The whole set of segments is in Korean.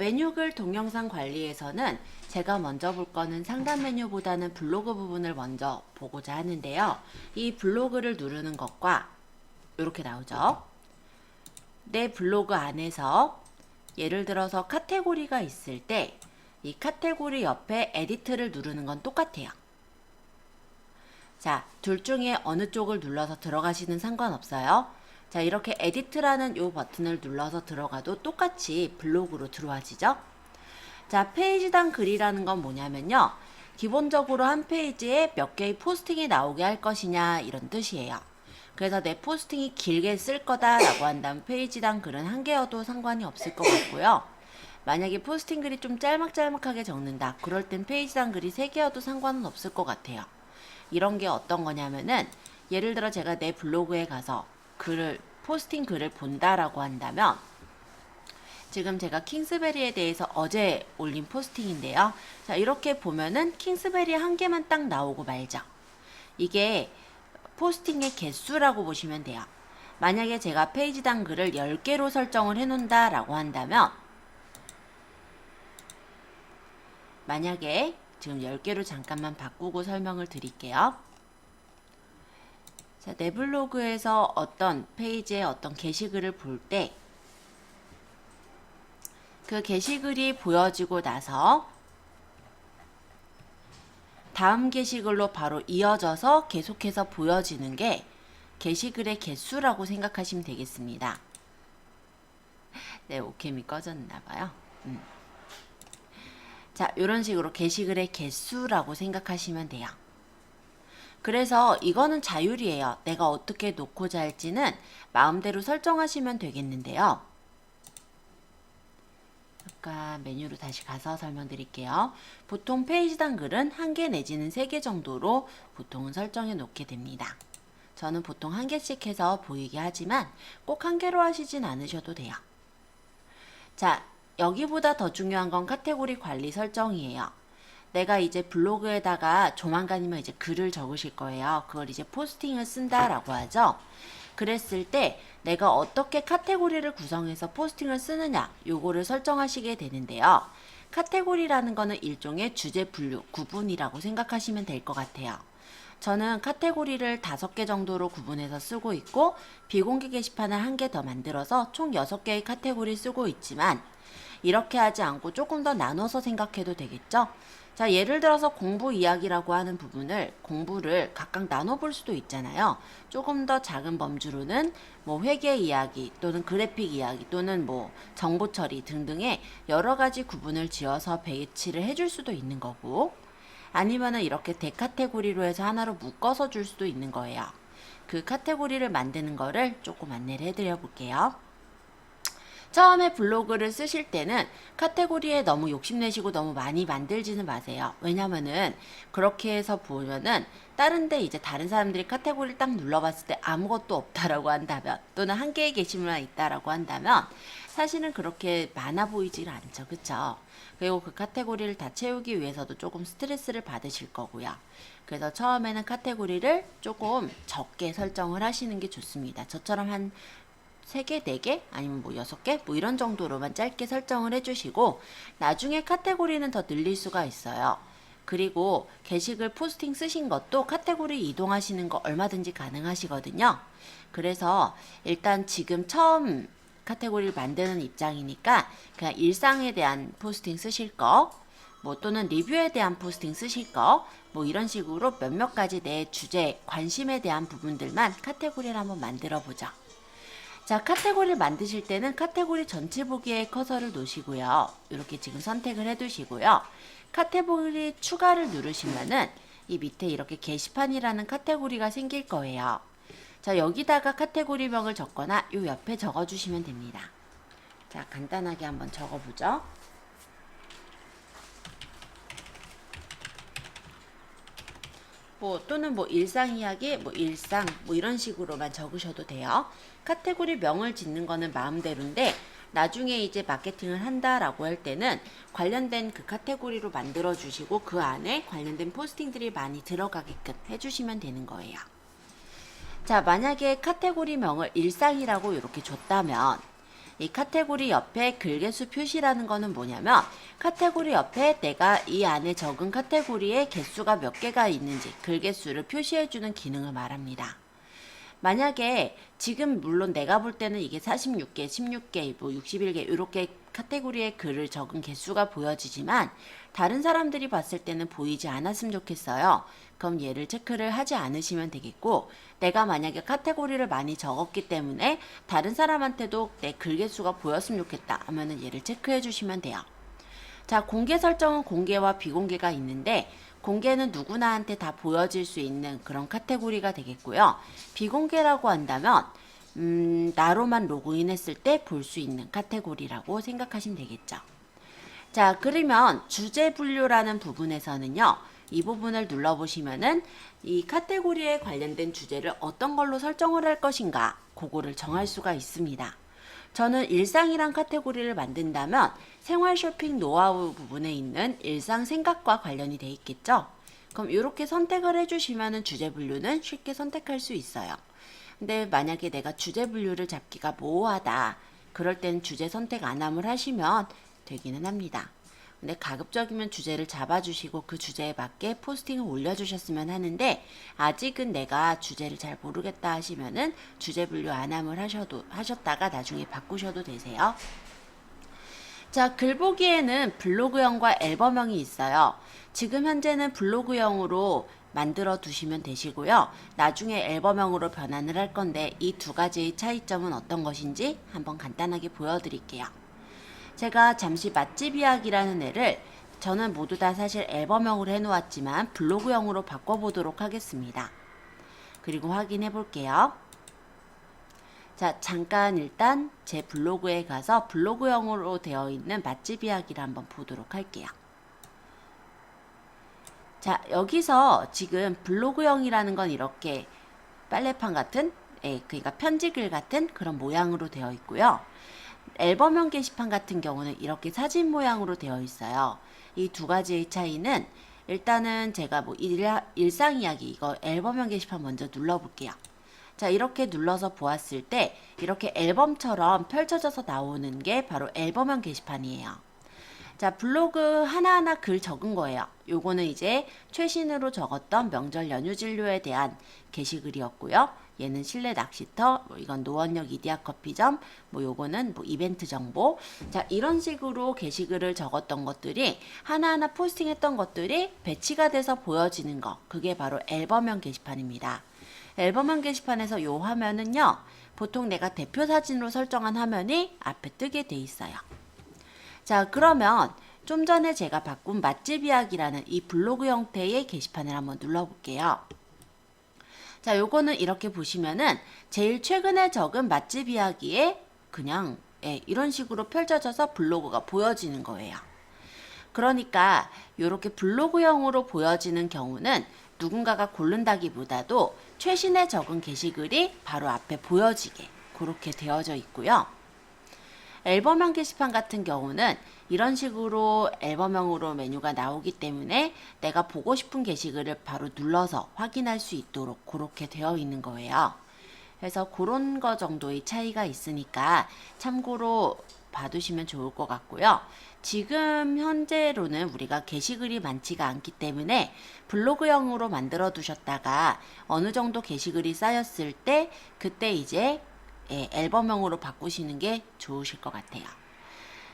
메뉴글 동영상 관리에서는 제가 먼저 볼 거는 상단 메뉴보다는 블로그 부분을 먼저 보고자 하는데요. 이 블로그를 누르는 것과 이렇게 나오죠. 내 블로그 안에서 예를 들어서 카테고리가 있을 때 이 카테고리 옆에 에디트를 누르는 건 똑같아요. 자, 둘 중에 어느 쪽을 눌러서 들어가시는 상관없어요. 자, 이렇게 에디트라는 이 버튼을 눌러서 들어가도 똑같이 블로그로 들어와지죠. 자, 페이지당 글이라는 건 뭐냐면요. 기본적으로 한 페이지에 몇 개의 포스팅이 나오게 할 것이냐 이런 뜻이에요. 그래서 내 포스팅이 길게 쓸 거다라고 한다면 페이지당 글은 한 개여도 상관이 없을 것 같고요. 만약에 포스팅 글이 좀 짤막짤막하게 적는다. 그럴 땐 페이지당 글이 3개여도 상관은 없을 것 같아요. 이런 게 어떤 거냐면은 예를 들어 제가 내 블로그에 가서 포스팅 글을 본다라고 한다면 지금 제가 킹스베리에 대해서 어제 올린 포스팅인데요. 자, 이렇게 보면은 킹스베리 한 개만 딱 나오고 말죠. 이게 포스팅의 개수라고 보시면 돼요. 만약에 제가 페이지당 글을 10개로 설정을 해 놓는다라고 한다면 만약에 지금 10개로 잠깐만 바꾸고 설명을 드릴게요. 자, 내 블로그에서 어떤 페이지에 어떤 게시글을 볼 때 그 게시글이 보여지고 나서 다음 게시글로 바로 이어져서 계속해서 보여지는 게 게시글의 개수라고 생각하시면 되겠습니다. 네, 오캠이 꺼졌나봐요. 자, 이런 식으로 게시글의 개수라고 생각하시면 돼요. 그래서 이거는 자율이에요. 내가 어떻게 놓고자 할지는 마음대로 설정하시면 되겠는데요. 잠깐 메뉴로 다시 가서 설명드릴게요. 보통 페이지당 글은 1개 내지는 3개 정도로 보통은 설정해 놓게 됩니다. 저는 보통 1개씩 해서 보이게 하지만 꼭 1개로 하시진 않으셔도 돼요. 자, 여기보다 더 중요한 건 카테고리 관리 설정이에요. 내가 이제 블로그에다가 조만간이면 이제 글을 적으실 거예요. 그걸 이제 포스팅을 쓴다라고 하죠. 그랬을 때 내가 어떻게 카테고리를 구성해서 포스팅을 쓰느냐 요거를 설정하시게 되는데요. 카테고리라는 거는 일종의 주제 분류, 구분이라고 생각하시면 될 것 같아요. 저는 카테고리를 5개 정도로 구분해서 쓰고 있고 비공개 게시판을 1개 더 만들어서 총 6개의 카테고리 쓰고 있지만 이렇게 하지 않고 조금 더 나눠서 생각해도 되겠죠? 자, 예를 들어서 공부 이야기라고 하는 부분을 공부를 각각 나눠볼 수도 있잖아요. 조금 더 작은 범주로는 뭐 회계 이야기 또는 그래픽 이야기 또는 뭐 정보 처리 등등의 여러 가지 구분을 지어서 배치를 해줄 수도 있는 거고 아니면은 이렇게 대카테고리로 해서 하나로 묶어서 줄 수도 있는 거예요. 그 카테고리를 만드는 거를 조금 안내를 해드려 볼게요. 처음에 블로그를 쓰실 때는 카테고리에 너무 욕심내시고 너무 많이 만들지는 마세요. 왜냐면은 그렇게 해서 보면은 다른데 이제 다른 사람들이 카테고리를 딱 눌러봤을 때 아무것도 없다라고 한다면 또는 한 개의 게시물만 있다라고 한다면 사실은 그렇게 많아 보이질 않죠. 그쵸? 그리고 그 카테고리를 다 채우기 위해서도 조금 스트레스를 받으실 거고요. 그래서 처음에는 카테고리를 조금 적게 설정을 하시는 게 좋습니다. 저처럼 한 3개, 4개, 아니면 뭐 6개, 뭐 이런 정도로만 짧게 설정을 해주시고 나중에 카테고리는 더 늘릴 수가 있어요. 그리고 게시글 포스팅 쓰신 것도 카테고리 이동하시는 거 얼마든지 가능하시거든요. 그래서 일단 지금 처음 카테고리를 만드는 입장이니까 그냥 일상에 대한 포스팅 쓰실 거, 뭐 또는 리뷰에 대한 포스팅 쓰실 거, 뭐 이런 식으로 몇몇 가지 내 주제, 관심에 대한 부분들만 카테고리를 한번 만들어 보죠. 자, 카테고리를 만드실 때는 카테고리 전체 보기에 커서를 놓으시고요. 이렇게 지금 선택을 해두시고요. 카테고리 추가를 누르시면은 이 밑에 이렇게 게시판이라는 카테고리가 생길 거예요. 자, 여기다가 카테고리명을 적거나 요 옆에 적어주시면 됩니다. 자, 간단하게 한번 적어보죠. 또는 일상 이야기, 일상, 이런 식으로만 적으셔도 돼요. 카테고리 명을 짓는 거는 마음대로인데 나중에 이제 마케팅을 한다라고 할 때는 관련된 그 카테고리로 만들어 주시고 그 안에 관련된 포스팅들이 많이 들어가게끔 해주시면 되는 거예요. 자, 만약에 카테고리 명을 일상이라고 이렇게 줬다면 이 카테고리 옆에 글개수 표시라는 거는 뭐냐면 카테고리 옆에 내가 이 안에 적은 카테고리에 개수가 몇 개가 있는지 글개수를 표시해주는 기능을 말합니다. 만약에 지금 물론 내가 볼 때는 이게 46개, 16개, 뭐 61개 이렇게 카테고리에 글을 적은 개수가 보여지지만 다른 사람들이 봤을 때는 보이지 않았으면 좋겠어요. 그럼 얘를 체크를 하지 않으시면 되겠고 내가 만약에 카테고리를 많이 적었기 때문에 다른 사람한테도 내 글 개수가 보였으면 좋겠다 하면은 얘를 체크해 주시면 돼요. 자, 공개 설정은 공개와 비공개가 있는데 공개는 누구나한테 다 보여질 수 있는 그런 카테고리가 되겠고요. 비공개라고 한다면 나로만 로그인했을 때 볼 수 있는 카테고리라고 생각하시면 되겠죠. 자, 그러면 주제 분류라는 부분에서는요. 이 부분을 눌러보시면은 이 카테고리에 관련된 주제를 어떤 걸로 설정을 할 것인가 그거를 정할 수가 있습니다. 저는 일상이란 카테고리를 만든다면 생활 쇼핑 노하우 부분에 있는 일상 생각과 관련이 돼 있겠죠. 그럼 이렇게 선택을 해주시면 주제 분류는 쉽게 선택할 수 있어요. 근데 만약에 내가 주제 분류를 잡기가 모호하다. 그럴 땐 주제 선택 안함을 하시면 되기는 합니다. 근데 가급적이면 주제를 잡아주시고 그 주제에 맞게 포스팅을 올려주셨으면 하는데 아직은 내가 주제를 잘 모르겠다 하시면은 주제 분류 안함을 하셨다가 나중에 바꾸셔도 되세요. 자, 글 보기에는 블로그형과 앨범형이 있어요. 지금 현재는 블로그형으로 만들어 두시면 되시고요. 나중에 앨범형으로 변환을 할 건데 이 두 가지의 차이점은 어떤 것인지 한번 간단하게 보여드릴게요. 제가 잠시 맛집 이야기라는 애를 저는 모두 다 사실 앨범형으로 해놓았지만 블로그형으로 바꿔보도록 하겠습니다. 그리고 확인해 볼게요. 자, 잠깐 일단 제 블로그에 가서 블로그형으로 되어 있는 맛집 이야기를 한번 보도록 할게요. 자, 여기서 지금 블로그형이라는 건 이렇게 빨래판 같은, 그러니까 편지글 같은 그런 모양으로 되어 있고요. 앨범형 게시판 같은 경우는 이렇게 사진 모양으로 되어 있어요. 이 두 가지의 차이는 일단은 제가 뭐 일상 이야기 이거 앨범형 게시판 먼저 눌러볼게요. 자, 이렇게 눌러서 보았을 때 이렇게 앨범처럼 펼쳐져서 나오는 게 바로 앨범형 게시판이에요. 자, 블로그 하나하나 글 적은 거예요. 요거는 이제 최신으로 적었던 명절 연휴 진료에 대한 게시글이었고요. 얘는 실내 낚시터, 뭐 이건 노원역 이디야 커피점, 뭐 요거는 뭐 이벤트 정보. 자, 이런 식으로 게시글을 적었던 것들이 하나하나 포스팅했던 것들이 배치가 돼서 보여지는 거. 그게 바로 앨범형 게시판입니다. 앨범형 게시판에서 요 화면은요. 보통 내가 대표 사진으로 설정한 화면이 앞에 뜨게 돼 있어요. 자, 그러면 좀 전에 제가 바꾼 맛집 이야기라는 이 블로그 형태의 게시판을 한번 눌러볼게요. 자, 요거는 이렇게 보시면은 제일 최근에 적은 맛집 이야기에 그냥 이런 식으로 펼쳐져서 블로그가 보여지는 거예요. 그러니까 이렇게 블로그형으로 보여지는 경우는 누군가가 고른다기보다도 최신에 적은 게시글이 바로 앞에 보여지게 그렇게 되어져 있고요. 앨범형 게시판 같은 경우는 이런 식으로 앨범형으로 메뉴가 나오기 때문에 내가 보고 싶은 게시글을 바로 눌러서 확인할 수 있도록 그렇게 되어 있는 거예요. 그래서 그런 거 정도의 차이가 있으니까 참고로 봐두시면 좋을 것 같고요. 지금 현재로는 우리가 게시글이 많지가 않기 때문에 블로그형으로 만들어 두셨다가 어느 정도 게시글이 쌓였을 때 그때 이제 앨범형으로 바꾸시는 게 좋으실 것 같아요.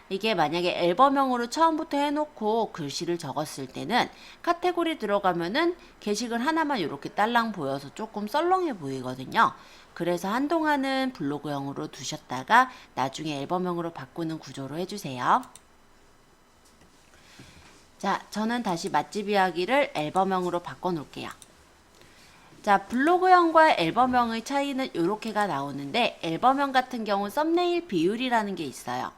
이게 만약에 앨범형으로 처음부터 해놓고 글씨를 적었을 때는 카테고리 들어가면은 게시글 하나만 이렇게 딸랑 보여서 조금 썰렁해 보이거든요. 그래서 한동안은 블로그형으로 두셨다가 나중에 앨범형으로 바꾸는 구조로 해주세요. 자, 저는 다시 맛집 이야기를 앨범형으로 바꿔놓을게요. 자, 블로그형과 앨범형의 차이는 이렇게가 나오는데 앨범형 같은 경우 썸네일 비율이라는 게 있어요.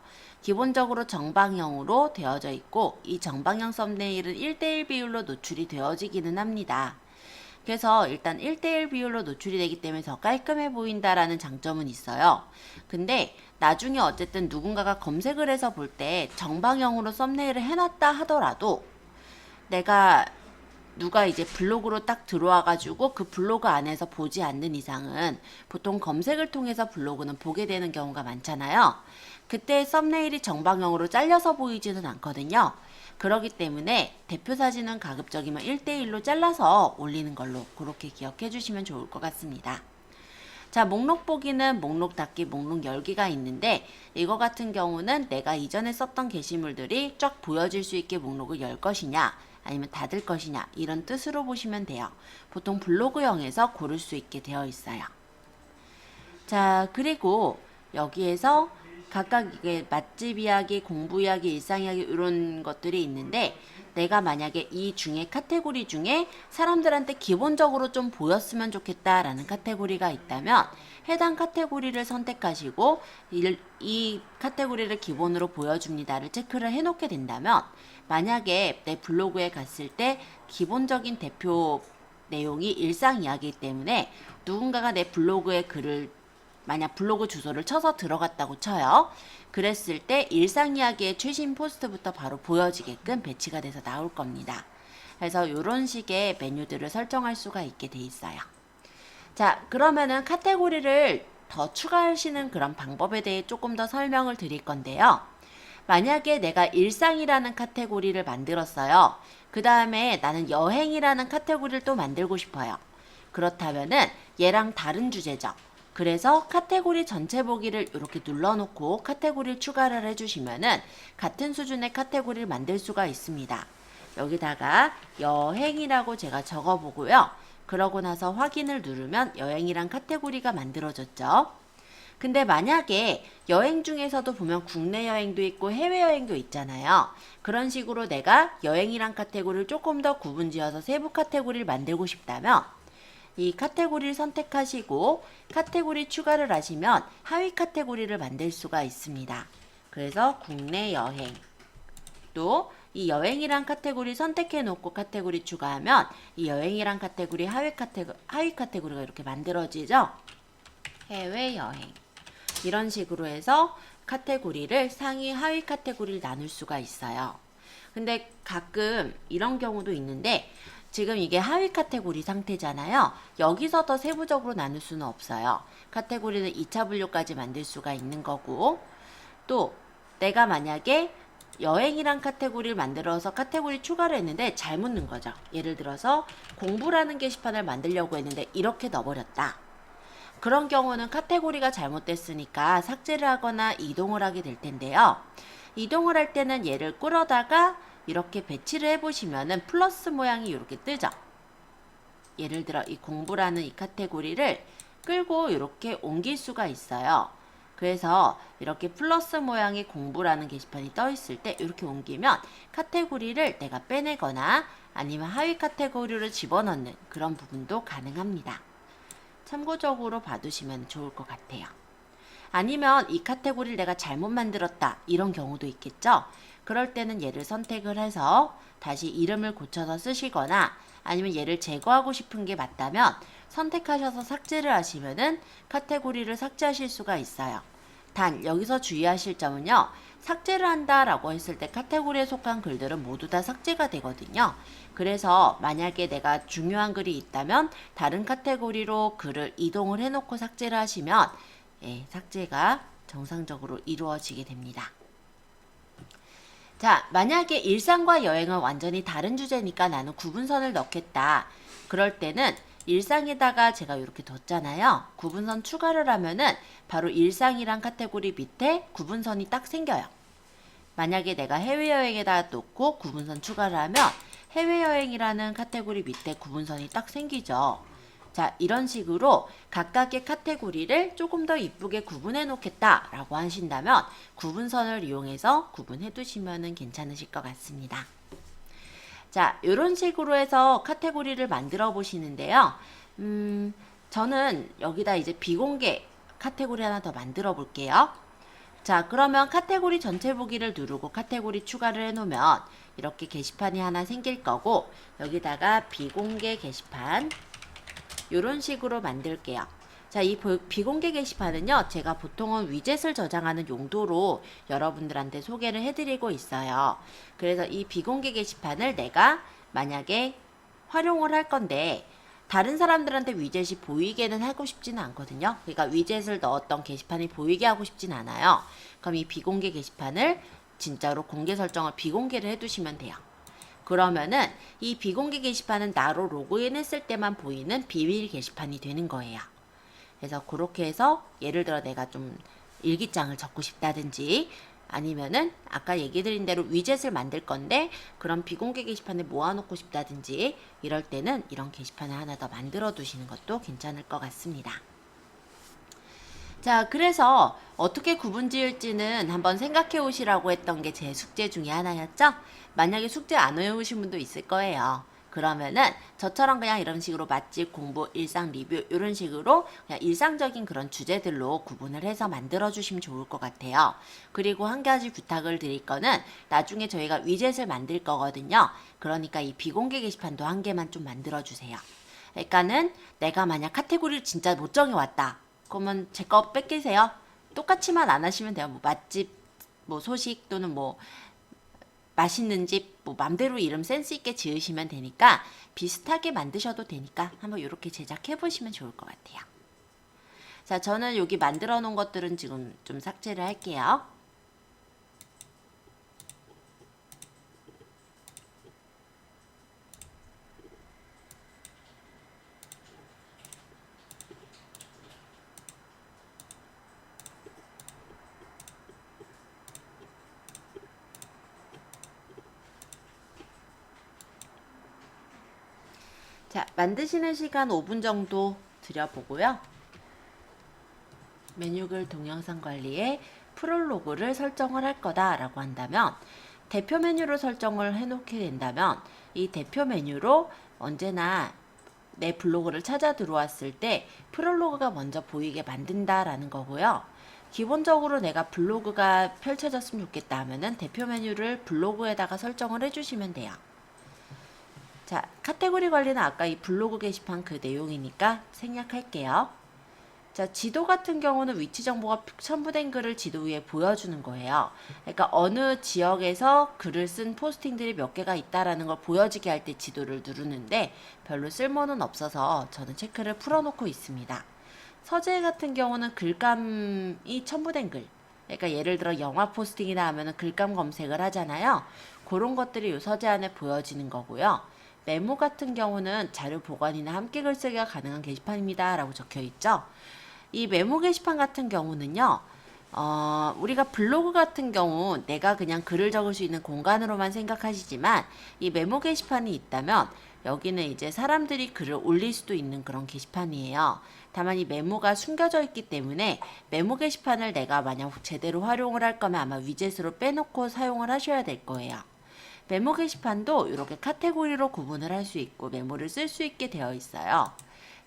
기본적으로 정방형으로 되어져 있고 이 정방형 썸네일은 1:1 비율로 노출이 되어지기는 합니다. 그래서 일단 1:1 비율로 노출이 되기 때문에 더 깔끔해 보인다라는 장점은 있어요. 근데 나중에 어쨌든 누군가가 검색을 해서 볼 때 정방형으로 썸네일을 해놨다 하더라도 내가 누가 이제 블로그로 딱 들어와가지고 그 블로그 안에서 보지 않는 이상은 보통 검색을 통해서 블로그는 보게 되는 경우가 많잖아요. 그때 썸네일이 정방향으로 잘려서 보이지는 않거든요. 그렇기 때문에 대표 사진은 가급적이면 1대1로 잘라서 올리는 걸로 그렇게 기억해 주시면 좋을 것 같습니다. 자, 목록 보기는 목록 닫기, 목록 열기가 있는데 이거 같은 경우는 내가 이전에 썼던 게시물들이 쫙 보여질 수 있게 목록을 열 것이냐 아니면 닫을 것이냐 이런 뜻으로 보시면 돼요. 보통 블로그형에서 고를 수 있게 되어 있어요. 자, 그리고 여기에서 각각 이게 맛집 이야기, 공부 이야기, 일상 이야기 이런 것들이 있는데 내가 만약에 이 중에 카테고리 중에 사람들한테 기본적으로 좀 보였으면 좋겠다라는 카테고리가 있다면 해당 카테고리를 선택하시고 이 카테고리를 기본으로 보여줍니다를 체크를 해놓게 된다면 만약에 내 블로그에 갔을 때 기본적인 대표 내용이 일상 이야기이기 때문에 누군가가 내 블로그에 글을 만약 블로그 주소를 쳐서 들어갔다고 쳐요. 그랬을 때 일상 이야기의 최신 포스트부터 바로 보여지게끔 배치가 돼서 나올 겁니다. 그래서 이런 식의 메뉴들을 설정할 수가 있게 돼 있어요. 자, 그러면은 카테고리를 더 추가하시는 그런 방법에 대해 조금 더 설명을 드릴 건데요. 만약에 내가 일상이라는 카테고리를 만들었어요. 그 다음에 나는 여행이라는 카테고리를 또 만들고 싶어요. 그렇다면은 얘랑 다른 주제죠. 그래서 카테고리 전체 보기를 이렇게 눌러놓고 카테고리를 추가를 해주시면은 같은 수준의 카테고리를 만들 수가 있습니다. 여기다가 여행이라고 제가 적어보고요. 그러고 나서 확인을 누르면 여행이란 카테고리가 만들어졌죠. 근데 만약에 여행 중에서도 보면 국내 여행도 있고 해외여행도 있잖아요. 그런 식으로 내가 여행이란 카테고리를 조금 더 구분지어서 세부 카테고리를 만들고 싶다면 이 카테고리를 선택하시고 카테고리 추가를 하시면 하위 카테고리를 만들 수가 있습니다. 그래서 국내 여행 또 이 여행이란 카테고리 선택해 놓고 카테고리 추가하면 이 여행이란 카테고리 하위 카테고리가 이렇게 만들어지죠. 해외여행 이런 식으로 해서 카테고리를 상위 하위 카테고리를 나눌 수가 있어요. 근데 가끔 이런 경우도 있는데 지금 이게 하위 카테고리 상태잖아요. 여기서 더 세부적으로 나눌 수는 없어요. 카테고리는 2차 분류까지 만들 수가 있는 거고 또 내가 만약에 여행이란 카테고리를 만들어서 카테고리 추가를 했는데 잘못 넣은 거죠. 예를 들어서 공부라는 게시판을 만들려고 했는데 이렇게 넣어버렸다. 그런 경우는 카테고리가 잘못됐으니까 삭제를 하거나 이동을 하게 될 텐데요. 이동을 할 때는 얘를 끌어다가 이렇게 배치를 해보시면은 플러스 모양이 이렇게 뜨죠. 예를 들어 이 공부라는 이 카테고리를 끌고 이렇게 옮길 수가 있어요. 그래서 이렇게 플러스 모양의 공부라는 게시판이 떠 있을 때 이렇게 옮기면 카테고리를 내가 빼내거나 아니면 하위 카테고리를 집어넣는 그런 부분도 가능합니다. 참고적으로 봐두시면 좋을 것 같아요. 아니면 이 카테고리를 내가 잘못 만들었다 이런 경우도 있겠죠. 그럴 때는 얘를 선택을 해서 다시 이름을 고쳐서 쓰시거나 아니면 얘를 제거하고 싶은 게 맞다면 선택하셔서 삭제를 하시면은 카테고리를 삭제하실 수가 있어요. 단 여기서 주의하실 점은요. 삭제를 한다라고 했을 때 카테고리에 속한 글들은 모두 다 삭제가 되거든요. 그래서 만약에 내가 중요한 글이 있다면 다른 카테고리로 글을 이동을 해놓고 삭제를 하시면 삭제가 정상적으로 이루어지게 됩니다. 자, 만약에 일상과 여행은 완전히 다른 주제니까 나는 구분선을 넣겠다. 그럴 때는 일상에다가 제가 이렇게 뒀잖아요. 구분선 추가를 하면은 바로 일상이란 카테고리 밑에 구분선이 딱 생겨요. 만약에 내가 해외여행에다 놓고 구분선 추가를 하면 해외여행이라는 카테고리 밑에 구분선이 딱 생기죠. 자, 이런 식으로 각각의 카테고리를 조금 더 이쁘게 구분해 놓겠다 라고 하신다면 구분선을 이용해서 구분해 두시면 괜찮으실 것 같습니다. 자, 이런 식으로 해서 카테고리를 만들어 보시는데요. 저는 여기다 이제 비공개 카테고리 하나 더 만들어 볼게요. 자, 그러면 카테고리 전체 보기를 누르고 카테고리 추가를 해 놓으면 이렇게 게시판이 하나 생길 거고 여기다가 비공개 게시판 이런 식으로 만들게요. 자, 이 비공개 게시판은요, 제가 보통은 위젯을 저장하는 용도로 여러분들한테 소개를 해드리고 있어요. 그래서 이 비공개 게시판을 내가 만약에 활용을 할 건데, 다른 사람들한테 위젯이 보이게는 하고 싶지는 않거든요. 그러니까 위젯을 넣었던 게시판이 보이게 하고 싶진 않아요. 그럼 이 비공개 게시판을 진짜로 공개 설정을 비공개를 해두시면 돼요. 그러면은 이 비공개 게시판은 나로 로그인했을 때만 보이는 비밀 게시판이 되는 거예요. 그래서 그렇게 해서 예를 들어 내가 좀 일기장을 적고 싶다든지 아니면은 아까 얘기 드린 대로 위젯을 만들 건데 그런 비공개 게시판에 모아놓고 싶다든지 이럴 때는 이런 게시판을 하나 더 만들어 두시는 것도 괜찮을 것 같습니다. 자, 그래서 어떻게 구분 지을지는 한번 생각해 오시라고 했던 게 제 숙제 중에 하나였죠? 만약에 숙제 안 외우신 분도 있을 거예요. 그러면은 저처럼 그냥 이런 식으로 맛집, 공부, 일상 리뷰 이런 식으로 그냥 일상적인 그런 주제들로 구분을 해서 만들어 주시면 좋을 것 같아요. 그리고 한 가지 부탁을 드릴 거는 나중에 저희가 위젯을 만들 거거든요. 그러니까 이 비공개 게시판도 한 개만 좀 만들어 주세요. 그러니까는 내가 만약 카테고리를 진짜 못 정해왔다. 그러면 제 거 뺏기세요. 똑같이만 안 하시면 돼요. 뭐 맛집, 뭐 소식 또는 뭐 맛있는 집, 뭐 맘대로 이름 센스 있게 지으시면 되니까 비슷하게 만드셔도 되니까 한번 이렇게 제작해 보시면 좋을 것 같아요. 자, 저는 여기 만들어 놓은 것들은 지금 좀 삭제를 할게요. 자, 만드시는 시간 5분 정도 들여보고요. 메뉴글 동영상 관리에 프롤로그를 설정을 할 거다라고 한다면 대표 메뉴로 설정을 해놓게 된다면 이 대표 메뉴로 언제나 내 블로그를 찾아 들어왔을 때 프롤로그가 먼저 보이게 만든다라는 거고요. 기본적으로 내가 블로그가 펼쳐졌으면 좋겠다 하면은 대표 메뉴를 블로그에다가 설정을 해주시면 돼요. 자, 카테고리 관리는 아까 이 블로그 게시판 그 내용이니까 생략할게요. 자, 지도 같은 경우는 위치 정보가 첨부된 글을 지도 위에 보여주는 거예요. 그러니까 어느 지역에서 글을 쓴 포스팅들이 몇 개가 있다라는 걸 보여지게 할 때 지도를 누르는데 별로 쓸모는 없어서 저는 체크를 풀어놓고 있습니다. 서재 같은 경우는 글감이 첨부된 글. 그러니까 예를 들어 영화 포스팅이나 하면은 글감 검색을 하잖아요. 그런 것들이 이 서재 안에 보여지는 거고요. 메모 같은 경우는 자료 보관이나 함께 글쓰기가 가능한 게시판입니다. 라고 적혀 있죠. 이 메모 게시판 같은 경우는요. 우리가 블로그 같은 경우 내가 그냥 글을 적을 수 있는 공간으로만 생각하시지만 이 메모 게시판이 있다면 여기는 이제 사람들이 글을 올릴 수도 있는 그런 게시판이에요. 다만 이 메모가 숨겨져 있기 때문에 메모 게시판을 내가 만약 제대로 활용을 할 거면 아마 위젯으로 빼놓고 사용을 하셔야 될 거예요. 메모 게시판도 이렇게 카테고리로 구분을 할 수 있고 메모를 쓸 수 있게 되어 있어요.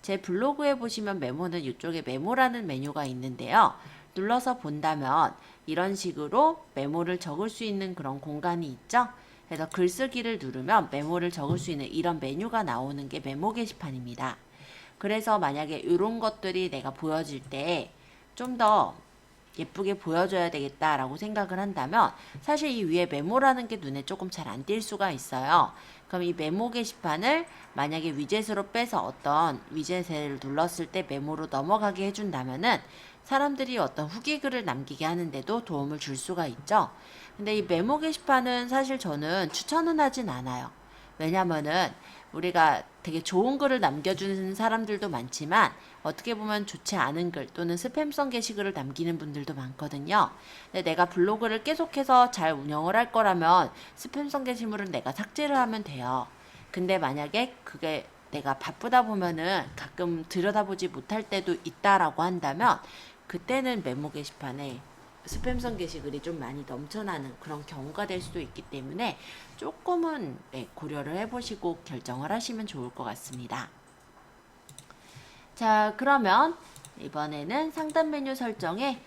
제 블로그에 보시면 메모는 이쪽에 메모라는 메뉴가 있는데요. 눌러서 본다면 이런 식으로 메모를 적을 수 있는 그런 공간이 있죠. 그래서 글쓰기를 누르면 메모를 적을 수 있는 이런 메뉴가 나오는 게 메모 게시판입니다. 그래서 만약에 이런 것들이 내가 보여질 때 좀 더 예쁘게 보여줘야 되겠다라고 생각을 한다면 사실 이 위에 메모라는 게 눈에 조금 잘 안 띌 수가 있어요. 그럼 이 메모 게시판을 만약에 위젯으로 빼서 어떤 위젯을 눌렀을 때 메모로 넘어가게 해준다면은 사람들이 어떤 후기 글을 남기게 하는데도 도움을 줄 수가 있죠. 근데 이 메모 게시판은 사실 저는 추천은 하진 않아요. 왜냐면은 우리가 되게 좋은 글을 남겨주는 사람들도 많지만 어떻게 보면 좋지 않은 글 또는 스팸성 게시글을 남기는 분들도 많거든요. 근데 내가 블로그를 계속해서 잘 운영을 할 거라면 스팸성 게시물은 내가 삭제를 하면 돼요. 근데 만약에 그게 내가 바쁘다 보면은 가끔 들여다보지 못할 때도 있다라고 한다면 그때는 메모 게시판에 스팸성 게시글이 좀 많이 넘쳐나는 그런 경우가 될 수도 있기 때문에 조금은 고려를 해보시고 결정을 하시면 좋을 것 같습니다. 자, 그러면 이번에는 상단 메뉴 설정에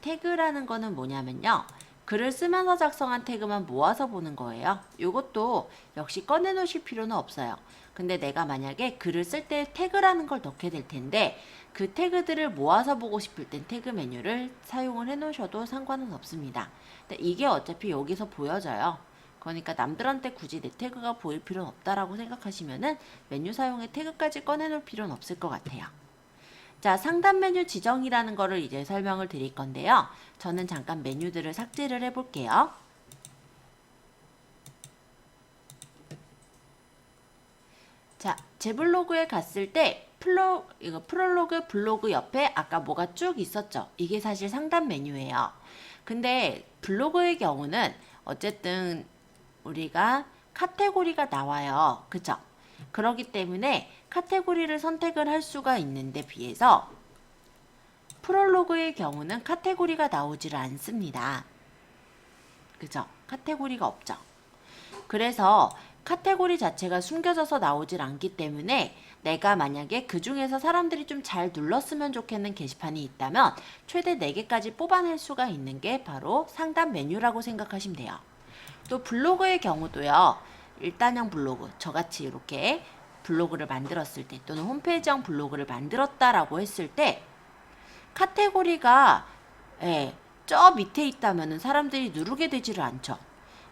태그라는 거는 뭐냐면요. 글을 쓰면서 작성한 태그만 모아서 보는 거예요. 이것도 역시 꺼내 놓으실 필요는 없어요. 근데 내가 만약에 글을 쓸 때 태그라는 걸 넣게 될 텐데 그 태그들을 모아서 보고 싶을 땐 태그 메뉴를 사용을 해 놓으셔도 상관은 없습니다. 근데 이게 어차피 여기서 보여져요. 그러니까 남들한테 굳이 내 태그가 보일 필요는 없다라고 생각하시면은 메뉴 사용에 태그까지 꺼내놓을 필요는 없을 것 같아요. 자, 상단 메뉴 지정이라는 거를 이제 설명을 드릴 건데요. 저는 잠깐 메뉴들을 삭제를 해볼게요. 자, 제 블로그에 갔을 때 이거 프롤로그 블로그 옆에 아까 뭐가 쭉 있었죠? 이게 사실 상단 메뉴예요. 근데 블로그의 경우는 어쨌든 우리가 카테고리가 나와요. 그죠? 그렇기 때문에 카테고리를 선택을 할 수가 있는데 비해서 프롤로그의 경우는 카테고리가 나오지를 않습니다. 그죠? 카테고리가 없죠. 그래서 카테고리 자체가 숨겨져서 나오질 않기 때문에 내가 만약에 그 중에서 사람들이 좀 잘 눌렀으면 좋겠는 게시판이 있다면 최대 4개까지 뽑아낼 수가 있는 게 바로 상단 메뉴라고 생각하시면 돼요. 또 블로그의 경우도요. 일단형 블로그, 저같이 이렇게 블로그를 만들었을 때 또는 홈페이지형 블로그를 만들었다라고 했을 때 카테고리가 저 밑에 있다면 사람들이 누르게 되지를 않죠.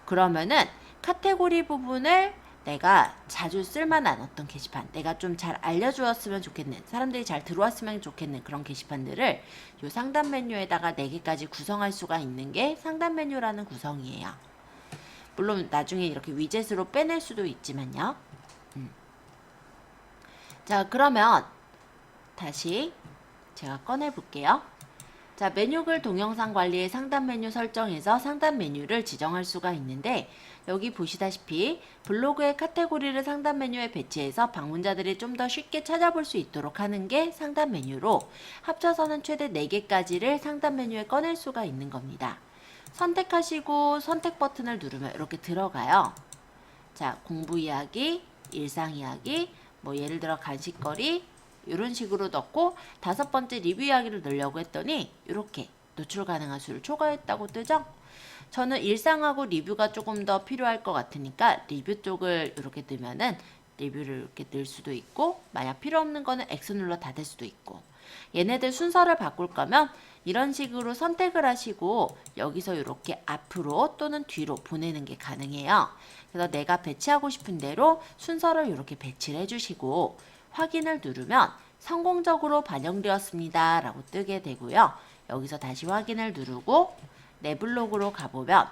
그러면은 카테고리 부분을 내가 자주 쓸만한 어떤 게시판, 내가 좀 잘 알려주었으면 좋겠는, 사람들이 잘 들어왔으면 좋겠는 그런 게시판들을 이 상단 메뉴에다가 4개까지 구성할 수가 있는 게 상단 메뉴라는 구성이에요. 물론 나중에 이렇게 위젯으로 빼낼 수도 있지만요. 자, 그러면 다시 제가 꺼내 볼게요. 자, 메뉴글 동영상 관리의 상단 메뉴 설정에서 상단 메뉴를 지정할 수가 있는데 여기 보시다시피 블로그의 카테고리를 상단 메뉴에 배치해서 방문자들이 좀 더 쉽게 찾아볼 수 있도록 하는 게 상단 메뉴로 합쳐서는 최대 4개까지를 상단 메뉴에 꺼낼 수가 있는 겁니다. 선택하시고 선택 버튼을 누르면 이렇게 들어가요. 자, 공부 이야기, 일상 이야기, 뭐 예를 들어 간식거리 이런 식으로 넣고 5번째 리뷰 이야기를 넣으려고 했더니 이렇게 노출 가능한 수를 초과했다고 뜨죠? 저는 일상하고 리뷰가 조금 더 필요할 것 같으니까 리뷰 쪽을 이렇게 넣으면은 리뷰를 이렇게 넣을 수도 있고 만약 필요 없는 거는 X 눌러 닫을 수도 있고 얘네들 순서를 바꿀 거면 이런 식으로 선택을 하시고 여기서 이렇게 앞으로 또는 뒤로 보내는 게 가능해요. 그래서 내가 배치하고 싶은 대로 순서를 이렇게 배치를 해주시고 확인을 누르면 성공적으로 반영되었습니다 라고 뜨게 되고요. 여기서 다시 확인을 누르고 내 블로그로 가보면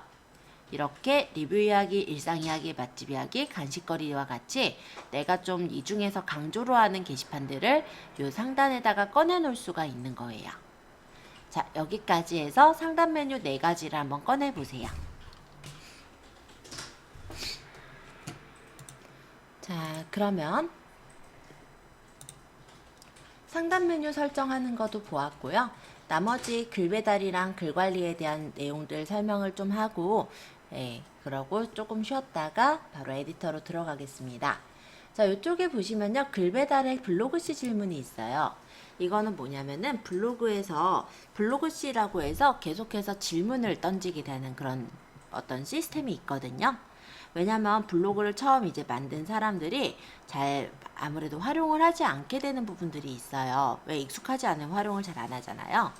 이렇게 리뷰 이야기, 일상 이야기, 맛집 이야기, 간식거리와 같이 내가 좀 이 중에서 강조로 하는 게시판들을 이 상단에다가 꺼내 놓을 수가 있는 거예요. 자, 여기까지 해서 상단 메뉴 4가지를 한번 꺼내 보세요. 자, 그러면 상단 메뉴 설정하는 것도 보았고요. 나머지 글 배달이랑 글 관리에 대한 내용들 설명을 좀 하고 그러고 조금 쉬었다가 바로 에디터로 들어가겠습니다. 자, 이쪽에 보시면요. 글 배달에 블로그C 질문이 있어요. 이거는 뭐냐면은 블로그에서 블로그C라고 해서 계속해서 질문을 던지게 되는 그런 어떤 시스템이 있거든요. 왜냐면 블로그를 처음 이제 만든 사람들이 잘 아무래도 활용을 하지 않게 되는 부분들이 있어요. 왜 익숙하지 않은 활용을 잘 안 하잖아요.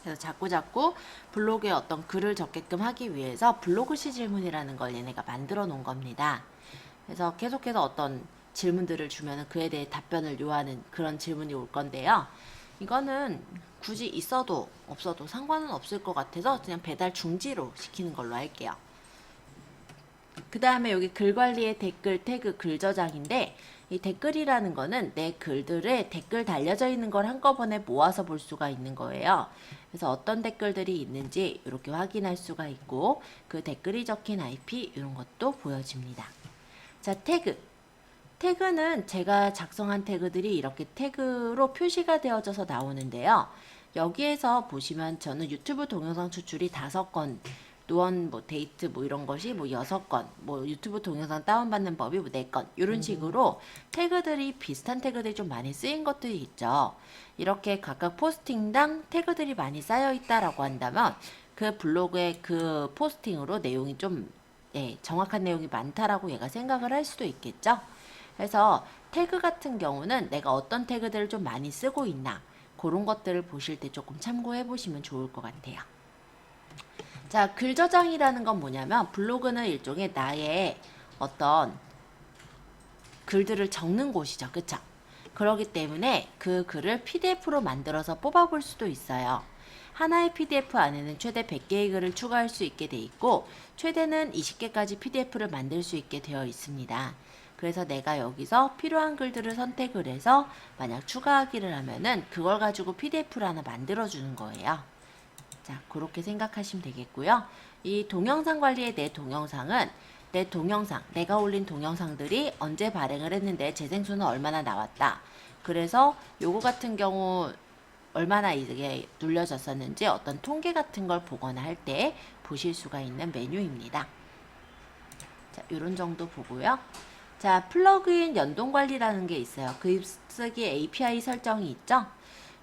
그래서 자꾸자꾸 블로그에 어떤 글을 적게끔 하기 위해서 블로그C 질문이라는 걸 얘네가 만들어 놓은 겁니다. 그래서 계속해서 어떤 질문들을 주면 그에 대해 답변을 요하는 그런 질문이 올 건데요. 이거는 굳이 있어도 없어도 상관은 없을 것 같아서 그냥 배달 중지로 시키는 걸로 할게요. 그 다음에 여기 글 관리의 댓글 태그 글 저장인데 이 댓글이라는 거는 내 글들에 댓글 달려져 있는 걸 한꺼번에 모아서 볼 수가 있는 거예요. 그래서 어떤 댓글들이 있는지 이렇게 확인할 수가 있고 그 댓글이 적힌 IP 이런 것도 보여집니다. 자, 태그. 태그는 제가 작성한 태그들이 이렇게 태그로 표시가 되어져서 나오는데요. 여기에서 보시면 저는 유튜브 동영상 추출이 5건 노원 뭐 데이트 뭐 이런 것이 뭐 6건 뭐 유튜브 동영상 다운받는 법이 뭐 4건 이런 식으로 태그들이 비슷한 태그들이 좀 많이 쓰인 것들이 있죠. 이렇게 각각 포스팅당 태그들이 많이 쌓여 있다라고 한다면 그 블로그의 그 포스팅으로 내용이 좀 정확한 내용이 많다라고 얘가 생각을 할 수도 있겠죠. 그래서 태그 같은 경우는 내가 어떤 태그들을 좀 많이 쓰고 있나 그런 것들을 보실 때 조금 참고해 보시면 좋을 것 같아요. 자, 글 저장이라는 건 뭐냐면 블로그는 일종의 나의 어떤 글들을 적는 곳이죠. 그쵸? 그렇기 때문에 그 글을 PDF로 만들어서 뽑아볼 수도 있어요. 하나의 PDF 안에는 최대 100개의 글을 추가할 수 있게 돼 있고 최대는 20개까지 PDF를 만들 수 있게 되어 있습니다. 그래서 내가 여기서 필요한 글들을 선택을 해서 만약 추가하기를 하면은 그걸 가지고 PDF를 하나 만들어 주는 거예요. 자, 그렇게 생각하시면 되겠고요. 이 동영상 관리의 내 동영상은 내 동영상, 내가 올린 동영상들이 언제 발행을 했는데 재생수는 얼마나 나왔다. 그래서 요거 같은 경우 얼마나 이게 눌려졌었는지 어떤 통계 같은 걸 보거나 할 때 보실 수가 있는 메뉴입니다. 자, 요런 정도 보고요. 자, 플러그인 연동 관리라는 게 있어요. 글쓰기 API 설정이 있죠?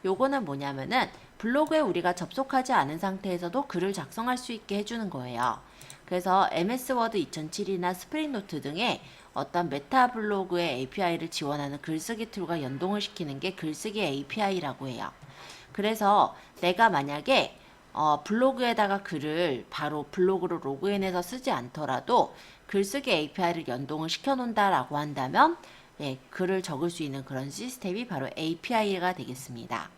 요거는 뭐냐면은 블로그에 우리가 접속하지 않은 상태에서도 글을 작성할 수 있게 해주는 거예요. 그래서 MS 워드 2007이나 스프링노트 등의 어떤 메타 블로그의 API를 지원하는 글쓰기 툴과 연동을 시키는 게 글쓰기 API라고 해요. 그래서 내가 만약에 블로그에다가 글을 바로 블로그로 로그인해서 쓰지 않더라도 글쓰기 API를 연동을 시켜 놓는다라고 한다면 예, 글을 적을 수 있는 그런 시스템이 바로 API가 되겠습니다.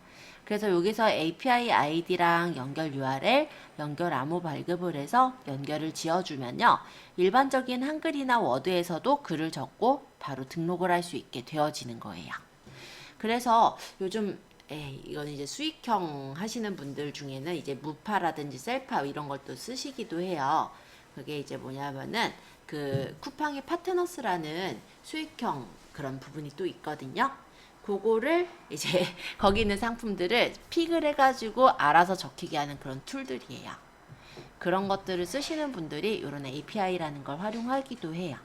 그래서 여기서 API ID랑 연결 URL, 연결 암호 발급을 해서 연결을 지어주면요. 일반적인 한글이나 워드에서도 글을 적고 바로 등록을 할 수 있게 되어지는 거예요. 그래서 요즘 이건 이제 수익형 하시는 분들 중에는 이제 무파라든지 셀파 이런 걸 또 쓰시기도 해요. 그게 이제 뭐냐면은 그 쿠팡의 파트너스라는 수익형 그런 부분이 또 있거든요. 그거를 이제 거기 있는 상품들을 픽을 해가지고 알아서 적히게 하는 그런 툴들이에요. 그런 것들을 쓰시는 분들이 이런 API라는 걸 활용하기도 해요.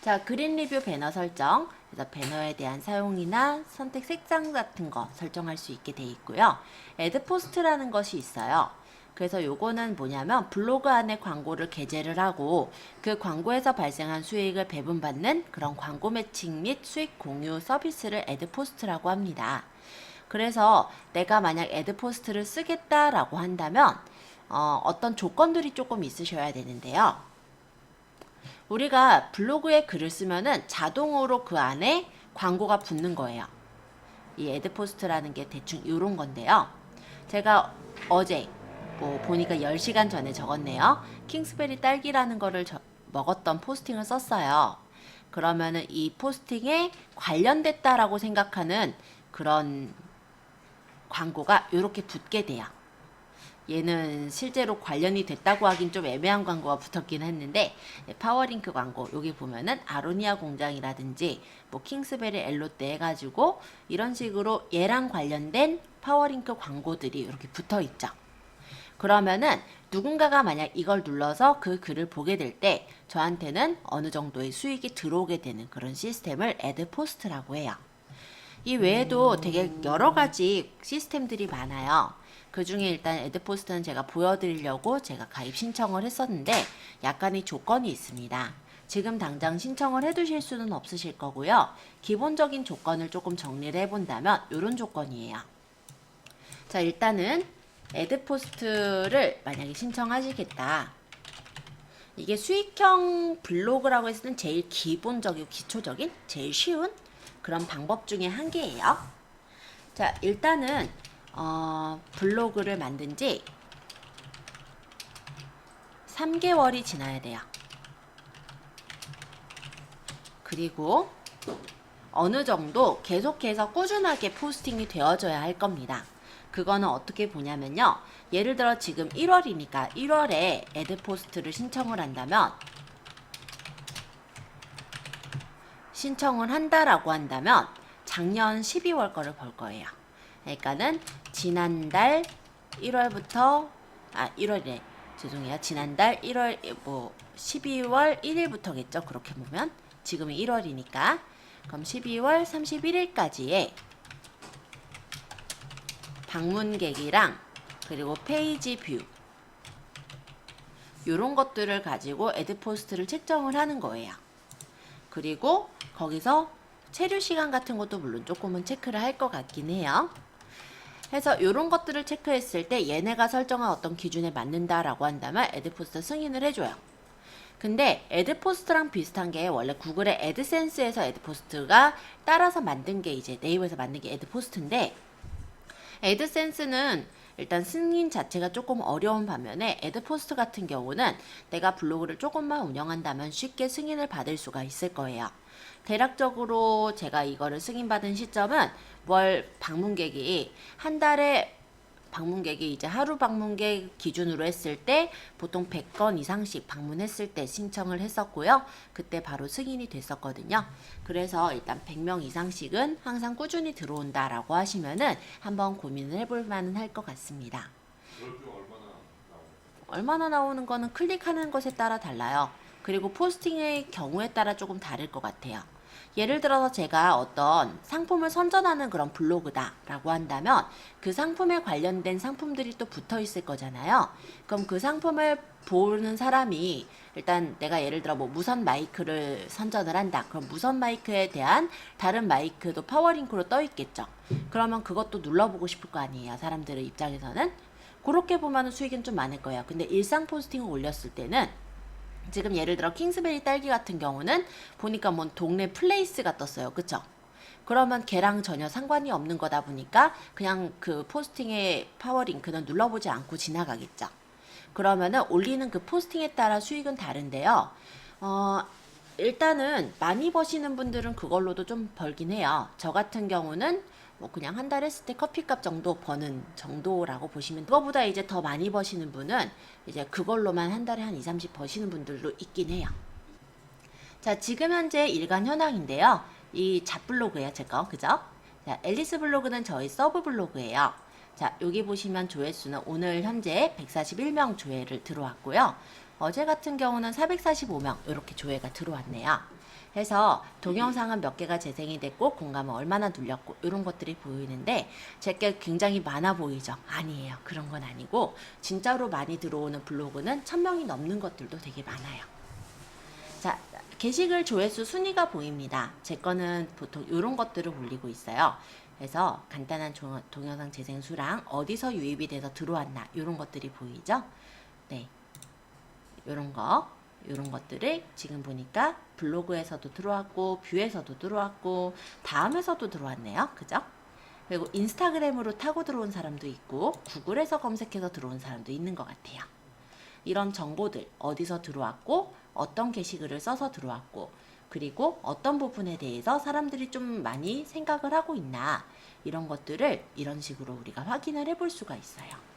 자, 그린 리뷰 배너 설정. 그래서 배너에 대한 사용이나 선택 색상 같은 거 설정할 수 있게 돼 있고요. 애드 포스트라는 것이 있어요. 그래서 요거는 뭐냐면 블로그 안에 광고를 게재를 하고 그 광고에서 발생한 수익을 배분받는 그런 광고 매칭 및 수익 공유 서비스를 애드 포스트라고 합니다. 그래서 내가 만약 애드 포스트를 쓰겠다라고 한다면 어떤 조건들이 조금 있으셔야 되는데요. 우리가 블로그에 글을 쓰면은 자동으로 그 안에 광고가 붙는 거예요. 이 애드 포스트라는 게 대충 이런 건데요. 제가 어제 보니까 10시간 전에 적었네요. 킹스베리 딸기라는 거를 먹었던 포스팅을 썼어요. 그러면은 이 포스팅에 관련됐다라고 생각하는 그런 광고가 이렇게 붙게 돼요. 얘는 실제로 관련이 됐다고 하긴 좀 애매한 광고가 붙었긴 했는데 파워링크 광고 여기 보면은 아로니아 공장이라든지 뭐 킹스베리 엘로떼 해가지고 이런 식으로 얘랑 관련된 파워링크 광고들이 이렇게 붙어 있죠. 그러면은 누군가가 만약 이걸 눌러서 그 글을 보게 될 때 저한테는 어느 정도의 수익이 들어오게 되는 그런 시스템을 애드 포스트라고 해요. 이 외에도 되게 여러 가지 시스템들이 많아요. 그 중에 일단 애드포스트는 제가 보여드리려고 제가 가입 신청을 했었는데 약간의 조건이 있습니다. 지금 당장 신청을 해두실 수는 없으실 거고요. 기본적인 조건을 조금 정리를 해본다면 이런 조건이에요. 자, 일단은 애드포스트를 만약에 신청하시겠다. 이게 수익형 블로그라고 했을 땐 제일 기본적이고 기초적인 제일 쉬운 그런 방법 중에 한 개예요. 자, 일단은 블로그를 만든 지 3개월이 지나야 돼요. 그리고 어느 정도 계속해서 꾸준하게 포스팅이 되어져야 할 겁니다. 그거는 어떻게 보냐면요. 예를 들어 지금 1월이니까 1월에 애드 포스트를 신청을 한다면 신청을 한다라고 한다면 작년 12월 거를 볼 거예요. 그러니까는 지난달 1월부터 1월에 죄송해요. 지난달 1월 12월 1일부터겠죠. 그렇게 보면 지금이 1월이니까 그럼 12월 31일까지의 방문객이랑 그리고 페이지 뷰 이런 것들을 가지고 애드 포스트를 책정을 하는 거예요. 그리고 거기서 체류 시간 같은 것도 물론 조금은 체크를 할 것 같긴 해요. 해서 이런 것들을 체크했을 때 얘네가 설정한 어떤 기준에 맞는다라고 한다면 애드포스트 승인을 해줘요. 근데 애드포스트랑 비슷한 게 원래 구글의 애드센스에서 애드포스트가 따라서 만든 게 이제 네이버에서 만든 게 애드포스트인데, 애드센스는 일단 승인 자체가 조금 어려운 반면에 애드포스트 같은 경우는 내가 블로그를 조금만 운영한다면 쉽게 승인을 받을 수가 있을 거예요. 대략적으로 제가 이거를 승인받은 시점은 월 방문객이 한 달에 방문객이 이제 하루 방문객 기준으로 했을 때 보통 100건 이상씩 방문했을 때 신청을 했었고요. 그때 바로 승인이 됐었거든요. 그래서 일단 100명 이상씩은 항상 꾸준히 들어온다라고 하시면은 한번 고민을 해볼 만은 할 것 같습니다. 얼마나 나오는 거는 클릭하는 것에 따라 달라요. 그리고 포스팅의 경우에 따라 조금 다를 것 같아요. 예를 들어서 제가 어떤 상품을 선전하는 그런 블로그다라고 한다면 그 상품에 관련된 상품들이 또 붙어 있을 거잖아요. 그럼 그 상품을 보는 사람이 일단 내가 예를 들어 뭐 무선 마이크를 선전을 한다. 그럼 무선 마이크에 대한 다른 마이크도 파워링크로 떠 있겠죠. 그러면 그것도 눌러보고 싶을 거 아니에요. 사람들의 입장에서는. 그렇게 보면 수익은 좀 많을 거예요. 근데 일상 포스팅을 올렸을 때는 지금 예를 들어 킹스베리 딸기 같은 경우는 보니까 뭐 동네 플레이스가 떴어요. 그쵸? 그러면 걔랑 전혀 상관이 없는 거다 보니까 그냥 그 포스팅의 파워링크는 눌러보지 않고 지나가겠죠. 그러면은 올리는 그 포스팅에 따라 수익은 다른데요. 일단은 많이 버시는 분들은 그걸로도 좀 벌긴 해요. 저 같은 경우는 뭐 그냥 한 달 했을 때 커피값 정도 버는 정도라고 보시면, 그거보다 이제 더 많이 버시는 분은 이제 그걸로만 한 달에 한 2, 30 버시는 분들도 있긴 해요. 자, 지금 현재 일간 현황인데요. 이 잡블로그예요, 제 거. 그죠? 자, 앨리스 블로그는 저희 서브 블로그예요. 자, 여기 보시면 조회수는 오늘 현재 141명 조회를 들어왔고요. 어제 같은 경우는 445명 이렇게 조회가 들어왔네요. 해서 동영상은 몇 개가 재생이 됐고 공감은 얼마나 눌렸고 이런 것들이 보이는데 제게 굉장히 많아 보이죠? 아니에요. 그런 건 아니고 진짜로 많이 들어오는 블로그는 1000명이 넘는 것들도 되게 많아요. 자, 게시글 조회수 순위가 보입니다. 제 거는 보통 이런 것들을 올리고 있어요. 그래서 간단한 동영상 재생 수랑 어디서 유입이 돼서 들어왔나 이런 것들이 보이죠? 네, 이런 것들을 지금 보니까 블로그에서도 들어왔고 뷰에서도 들어왔고 다음에서도 들어왔네요. 그죠? 그리고 인스타그램으로 타고 들어온 사람도 있고 구글에서 검색해서 들어온 사람도 있는 것 같아요. 이런 정보들 어디서 들어왔고 어떤 게시글을 써서 들어왔고 그리고 어떤 부분에 대해서 사람들이 좀 많이 생각을 하고 있나 이런 것들을 이런 식으로 우리가 확인을 해볼 수가 있어요.